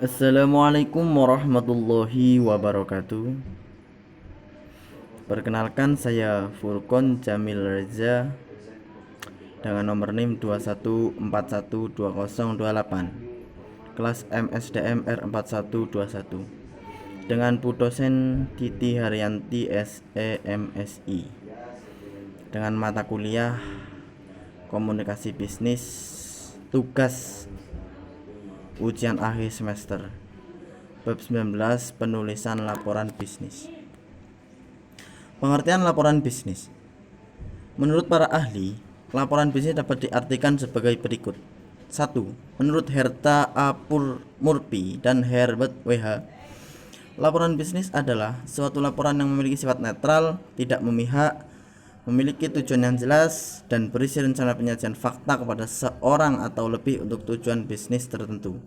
Assalamualaikum warahmatullahi wabarakatuh. Perkenalkan, saya Furqon Jamil Reza dengan nomor NIM 21412028, kelas MSDM R4121, dengan Bu Dosen Titi Haryanti SEMSI, dengan mata kuliah Komunikasi Bisnis, tugas ujian akhir semester bab 19, penulisan laporan bisnis. Pengertian laporan bisnis. Menurut para ahli, laporan bisnis dapat diartikan sebagai berikut. 1. Menurut Herta A. Murphy dan Herbert W.H., laporan bisnis adalah suatu laporan yang memiliki sifat netral, tidak memihak, memiliki tujuan yang jelas, dan berisi rencana penyajian fakta kepada seorang atau lebih untuk tujuan bisnis tertentu.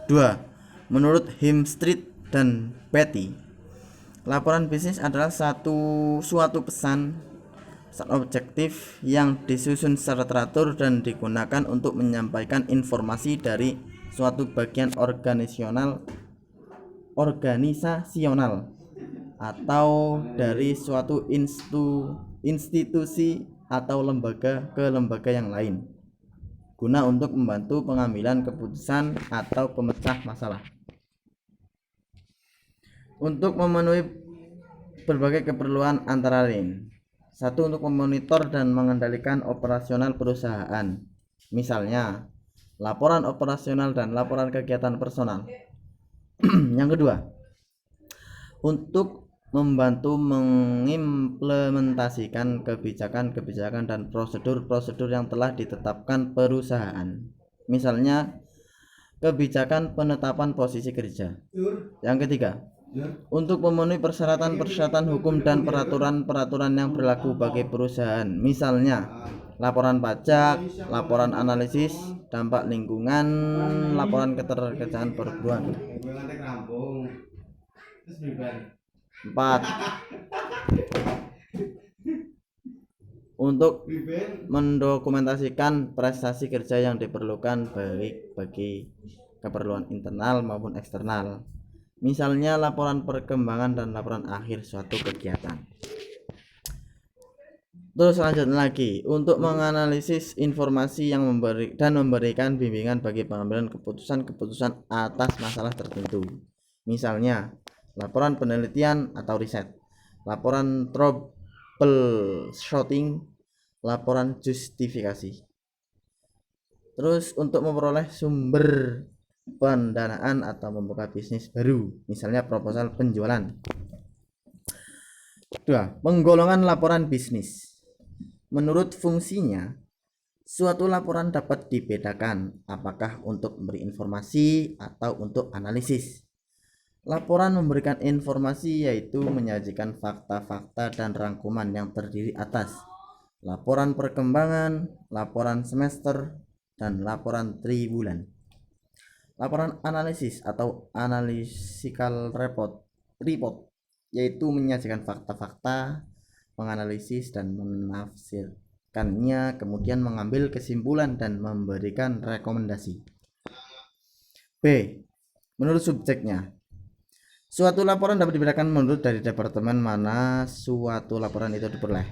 2. Menurut Street dan Betty, laporan bisnis adalah suatu pesan objektif yang disusun secara teratur dan digunakan untuk menyampaikan informasi dari suatu bagian organisasional atau dari suatu institusi atau lembaga ke lembaga yang lain, guna untuk membantu pengambilan keputusan atau pemecah masalah. Untuk memenuhi berbagai keperluan antara lain: 1. Untuk memonitor dan mengendalikan operasional perusahaan, misalnya laporan operasional dan laporan kegiatan personal. Yang kedua, untuk membantu mengimplementasikan kebijakan-kebijakan dan prosedur-prosedur yang telah ditetapkan perusahaan, misalnya kebijakan penetapan posisi kerja. Yang ketiga, untuk memenuhi persyaratan-persyaratan hukum dan peraturan-peraturan yang berlaku bagi perusahaan, misalnya laporan pajak, laporan analisis dampak lingkungan, laporan keterkaitan perburuan. 4. Untuk mendokumentasikan prestasi kerja yang diperlukan baik bagi keperluan internal maupun eksternal, misalnya laporan perkembangan dan laporan akhir suatu kegiatan. Terus lanjut lagi, untuk menganalisis informasi yang memberikan bimbingan bagi pengambilan keputusan atas masalah tertentu, misalnya laporan penelitian atau riset, laporan troubleshooting, laporan justifikasi. Terus untuk memperoleh sumber pendanaan atau membuka bisnis baru, misalnya proposal penjualan. 2. Penggolongan laporan bisnis. Menurut fungsinya, suatu laporan dapat dibedakan apakah untuk memberi informasi atau untuk analisis. Laporan memberikan informasi, yaitu menyajikan fakta-fakta dan rangkuman yang terdiri atas laporan perkembangan, laporan semester, dan laporan triwulan. Laporan analisis atau analytical report, yaitu menyajikan fakta-fakta, menganalisis dan menafsirkannya, kemudian mengambil kesimpulan dan memberikan rekomendasi. B. Menurut subjeknya, suatu laporan dapat dibedakan menurut dari departemen mana suatu laporan itu diperoleh.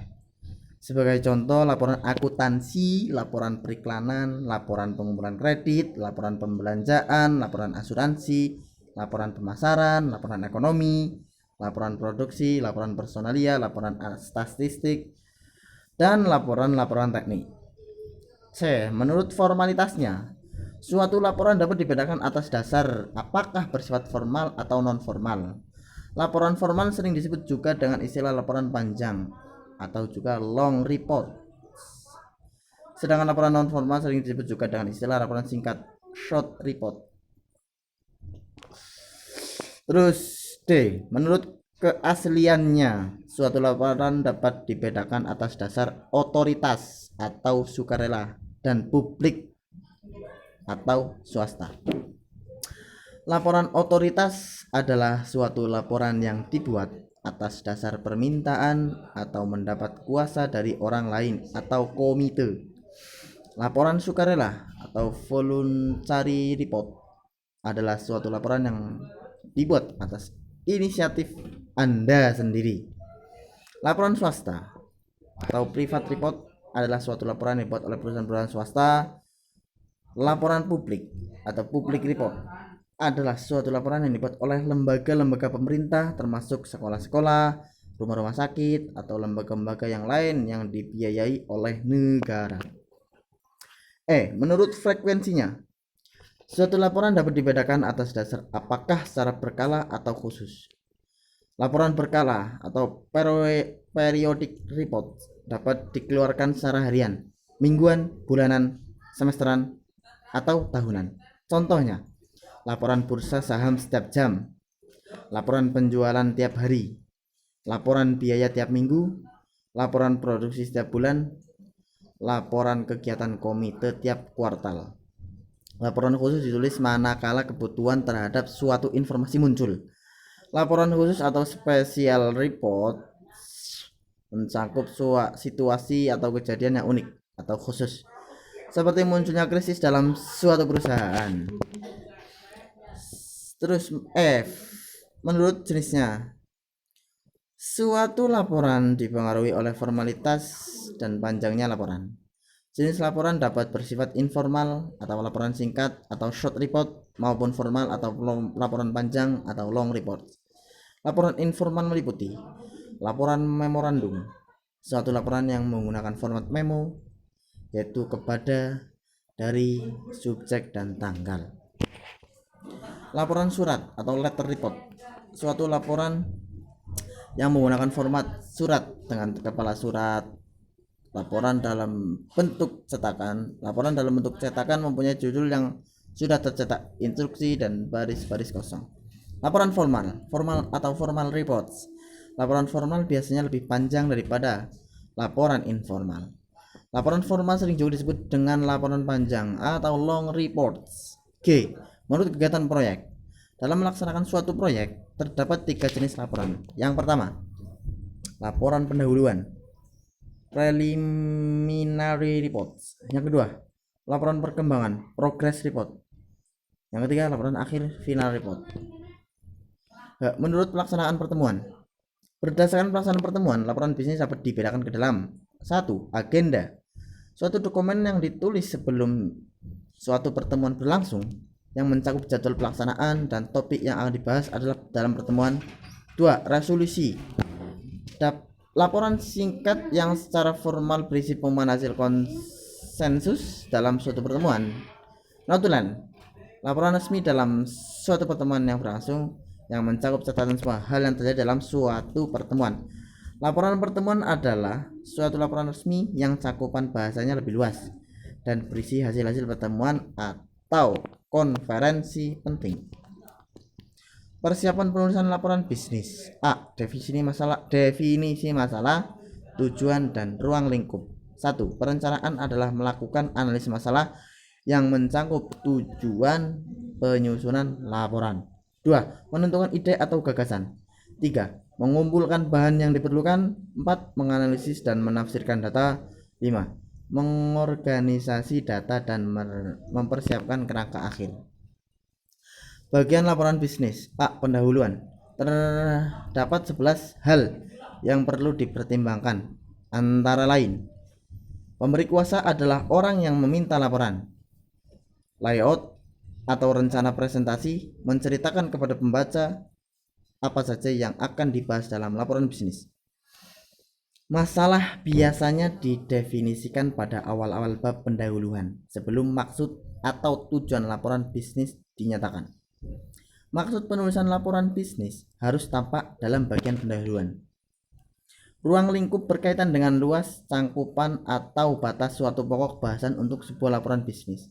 Sebagai contoh, laporan akuntansi, laporan periklanan, laporan pengumpulan kredit, laporan pembelanjaan, laporan asuransi, laporan pemasaran, laporan ekonomi, laporan produksi, laporan personalia, laporan statistik, dan laporan teknik. C. Menurut formalitasnya, suatu laporan dapat dibedakan atas dasar apakah bersifat formal atau non-formal. Laporan formal sering disebut juga dengan istilah laporan panjang atau juga long report, sedangkan laporan non-formal sering disebut juga dengan istilah laporan singkat short report. Terus D. Menurut keasliannya, suatu laporan dapat dibedakan atas dasar otoritas atau sukarela dan publik atau swasta. Laporan otoritas adalah suatu laporan yang dibuat atas dasar permintaan atau mendapat kuasa dari orang lain atau komite. Laporan sukarela atau voluntary report adalah suatu laporan yang dibuat atas inisiatif Anda sendiri. Laporan swasta atau private report adalah suatu laporan yang dibuat oleh perusahaan-perusahaan swasta. Laporan publik atau public report adalah suatu laporan yang dibuat oleh lembaga-lembaga pemerintah termasuk sekolah-sekolah, rumah-rumah sakit, atau lembaga-lembaga yang lain yang dibiayai oleh negara. Menurut frekuensinya, suatu laporan dapat dibedakan atas dasar apakah secara berkala atau khusus. Laporan berkala atau periodic report dapat dikeluarkan secara harian, mingguan, bulanan, semesteran, atau tahunan. Contohnya, laporan bursa saham setiap jam, laporan penjualan tiap hari, laporan biaya tiap minggu, laporan produksi setiap bulan, laporan kegiatan komite tiap kuartal. Laporan khusus ditulis manakala kebutuhan terhadap suatu informasi muncul. Laporan khusus atau special report mencakup situasi atau kejadian yang unik atau khusus, seperti munculnya krisis dalam suatu perusahaan. Terus menurut jenisnya, suatu laporan dipengaruhi oleh formalitas dan panjangnya laporan. Jenis laporan dapat bersifat informal atau laporan singkat atau short report, maupun formal atau laporan panjang atau long report. Laporan informal meliputi laporan memorandum, suatu laporan yang menggunakan format memo, yaitu kepada, dari, subjek, dan tanggal. Laporan surat atau letter report, suatu laporan yang menggunakan format surat dengan kepala surat. Laporan dalam bentuk cetakan. Laporan dalam bentuk cetakan mempunyai judul yang sudah tercetak, instruksi, dan baris-baris kosong. Laporan formal atau formal reports. Laporan formal biasanya lebih panjang daripada laporan informal. Laporan formal sering juga disebut dengan laporan panjang atau long reports. Menurut kegiatan proyek, dalam melaksanakan suatu proyek terdapat 3 jenis laporan. Yang pertama, laporan pendahuluan, preliminary reports. Yang kedua, laporan perkembangan, progress report. Yang ketiga, laporan akhir, final report. Menurut pelaksanaan pertemuan, berdasarkan pelaksanaan pertemuan, laporan bisnis dapat dibedakan ke dalam 1. Agenda, suatu dokumen yang ditulis sebelum suatu pertemuan berlangsung yang mencakup jadwal pelaksanaan dan topik yang akan dibahas adalah dalam pertemuan. 2. Resolusi, laporan singkat yang secara formal berisi pengumuman hasil konsensus dalam suatu pertemuan. Notulen, laporan resmi dalam suatu pertemuan yang berlangsung yang mencakup catatan semua hal yang terjadi dalam suatu pertemuan. Laporan pertemuan adalah suatu laporan resmi yang cakupan bahasanya lebih luas dan berisi hasil-hasil pertemuan atau konferensi penting. Persiapan penulisan laporan bisnis. Definisi masalah, tujuan, dan ruang lingkup. 1. Perencanaan adalah melakukan analisis masalah yang mencakup tujuan penyusunan laporan. 2. Menentukan ide atau gagasan. 3. Mengumpulkan bahan yang diperlukan. 4. Menganalisis dan menafsirkan data. 5. Mengorganisasi data dan mempersiapkan kerangka akhir. Bagian laporan bisnis. Pendahuluan. Terdapat 11 hal yang perlu dipertimbangkan, antara lain: pemberi kuasa adalah orang yang meminta laporan. Layout atau rencana presentasi menceritakan kepada pembaca apa saja yang akan dibahas dalam laporan bisnis. Masalah biasanya didefinisikan pada awal-awal bab pendahuluan sebelum maksud atau tujuan laporan bisnis dinyatakan. Maksud penulisan laporan bisnis harus tampak dalam bagian pendahuluan. Ruang lingkup berkaitan dengan luas cangkupan atau batas suatu pokok bahasan untuk sebuah laporan bisnis.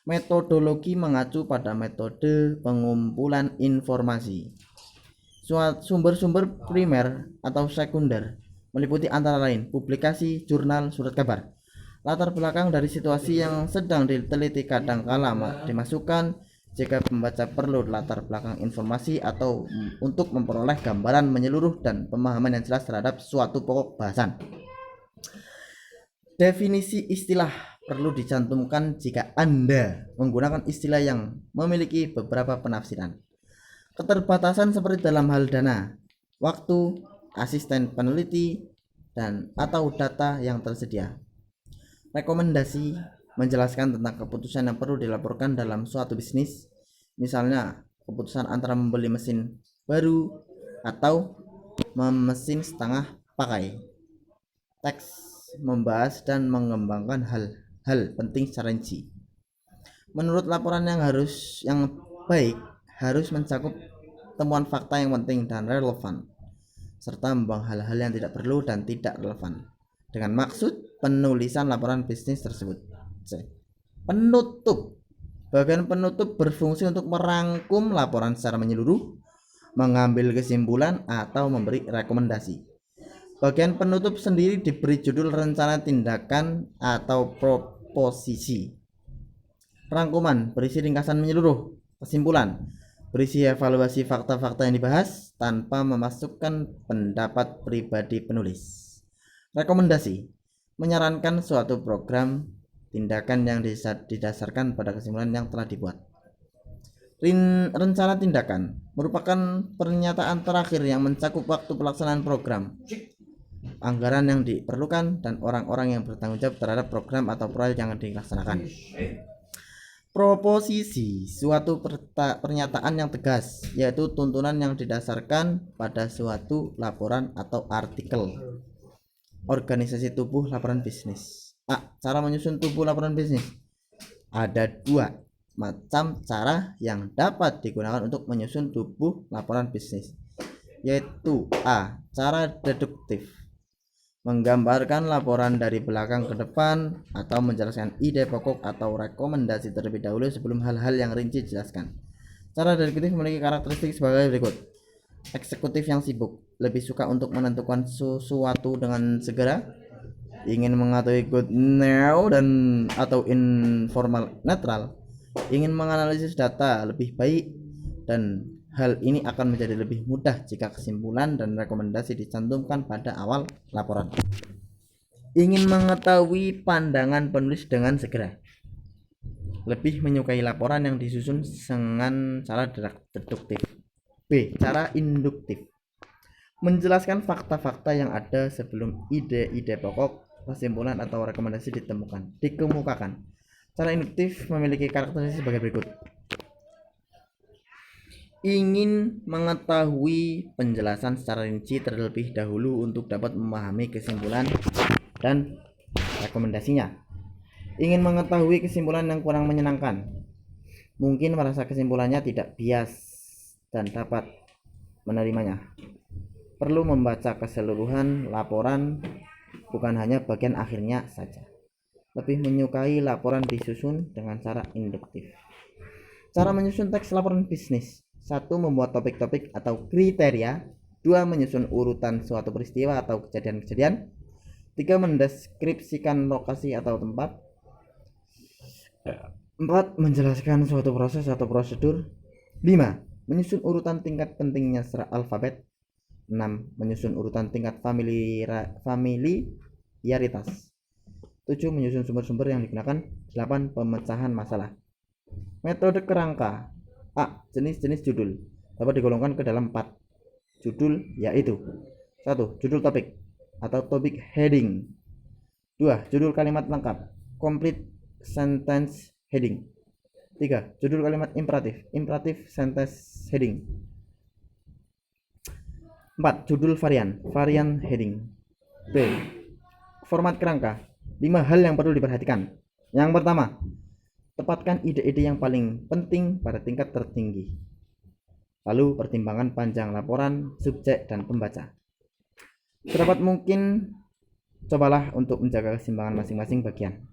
Metodologi mengacu pada metode pengumpulan informasi. Sumber-sumber primer atau sekunder meliputi antara lain publikasi, jurnal, surat kabar. Latar belakang dari situasi yang sedang diteliti kadangkala dimasukkan jika pembaca perlu latar belakang informasi atau untuk memperoleh gambaran menyeluruh dan pemahaman yang jelas terhadap suatu pokok bahasan. Definisi istilah perlu dicantumkan jika Anda menggunakan istilah yang memiliki beberapa penafsiran. Keterbatasan seperti dalam hal dana, waktu, asisten peneliti, dan atau data yang tersedia. Rekomendasi menjelaskan tentang keputusan yang perlu dilaporkan dalam suatu bisnis, misalnya keputusan antara membeli mesin baru atau mesin setengah pakai. Teks membahas dan mengembangkan hal-hal penting secara rinci. Menurut laporan yang baik harus mencakup temuan fakta yang penting dan relevan, serta membuang hal-hal yang tidak perlu dan tidak relevan dengan maksud penulisan laporan bisnis tersebut. C. Penutup. Bagian penutup berfungsi untuk merangkum laporan secara menyeluruh, mengambil kesimpulan, atau memberi rekomendasi. Bagian penutup sendiri diberi judul rencana tindakan atau proposisi. Rangkuman berisi ringkasan menyeluruh. Kesimpulan berisi evaluasi fakta-fakta yang dibahas tanpa memasukkan pendapat pribadi penulis. Rekomendasi menyarankan suatu program tindakan yang didasarkan pada kesimpulan yang telah dibuat. Rencana tindakan merupakan pernyataan terakhir yang mencakup waktu pelaksanaan program, anggaran yang diperlukan, dan orang-orang yang bertanggung jawab terhadap program atau proyek yang dilaksanakan. Proposisi suatu pernyataan yang tegas, yaitu tuntunan yang didasarkan pada suatu laporan atau artikel. Organisasi tubuh laporan bisnis. A. Cara menyusun tubuh laporan bisnis. Ada 2 macam cara yang dapat digunakan untuk menyusun tubuh laporan bisnis, yaitu A. Cara deduktif, menggambarkan laporan dari belakang ke depan atau menjelaskan ide pokok atau rekomendasi terlebih dahulu sebelum hal-hal yang rinci dijelaskan. Cara deduktif memiliki karakteristik sebagai berikut. Eksekutif yang sibuk, lebih suka untuk menentukan sesuatu dengan segera, ingin mengetahui good now dan atau informal netral, ingin menganalisis data lebih baik, dan hal ini akan menjadi lebih mudah jika kesimpulan dan rekomendasi dicantumkan pada awal laporan. Ingin mengetahui pandangan penulis dengan segera, lebih menyukai laporan yang disusun dengan cara deduktif. B. Cara induktif, menjelaskan fakta-fakta yang ada sebelum ide-ide pokok, kesimpulan atau rekomendasi dikemukakan. Cara induktif memiliki karakteristik sebagai berikut. Ingin mengetahui penjelasan secara rinci terlebih dahulu untuk dapat memahami kesimpulan dan rekomendasinya. Ingin mengetahui kesimpulan yang kurang menyenangkan, mungkin merasa kesimpulannya tidak bias dan dapat menerimanya. Perlu membaca keseluruhan laporan, bukan hanya bagian akhirnya saja. Lebih menyukai laporan disusun dengan cara induktif. Cara menyusun teks laporan bisnis. 1. Membuat topik-topik atau kriteria. 2. Menyusun urutan suatu peristiwa atau kejadian-kejadian. 3. Mendeskripsikan lokasi atau tempat. 4. Menjelaskan suatu proses atau prosedur. 5. Menyusun urutan tingkat pentingnya secara alfabet. 6. Menyusun urutan tingkat familiaritas. 7. Menyusun sumber-sumber yang digunakan. 8. Pemecahan masalah. Metode kerangka. A. Jenis-jenis judul dapat digolongkan ke dalam 4 judul, yaitu 1. Judul topik atau topic heading. 2. Judul kalimat lengkap, complete sentence heading. 3. Judul kalimat imperatif, imperative sentence heading. 4. Judul varian heading. B. Format kerangka. 5 hal yang perlu diperhatikan. Yang pertama, tepatkan ide-ide yang paling penting pada tingkat tertinggi. Lalu pertimbangan panjang laporan, subjek, dan pembaca. Sedapat mungkin cobalah untuk menjaga keseimbangan masing-masing bagian.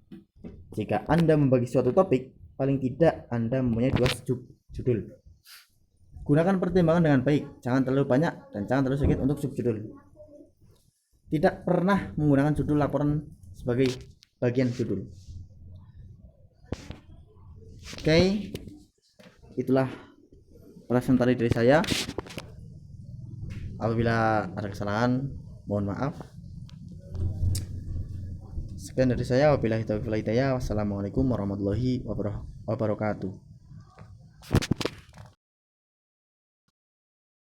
Jika Anda membagi suatu topik, paling tidak Anda mempunyai 2 judul. Gunakan pertimbangan dengan baik, jangan terlalu banyak dan jangan terlalu sedikit untuk subjudul. Tidak pernah menggunakan judul laporan sebagai bagian judul. Oke, itulah presentasi dari saya. Apabila ada kesalahan, mohon maaf. Sekian dari saya, wabillahi taufiq wal hidayah. Wassalamualaikum warahmatullahi wabarakatuh.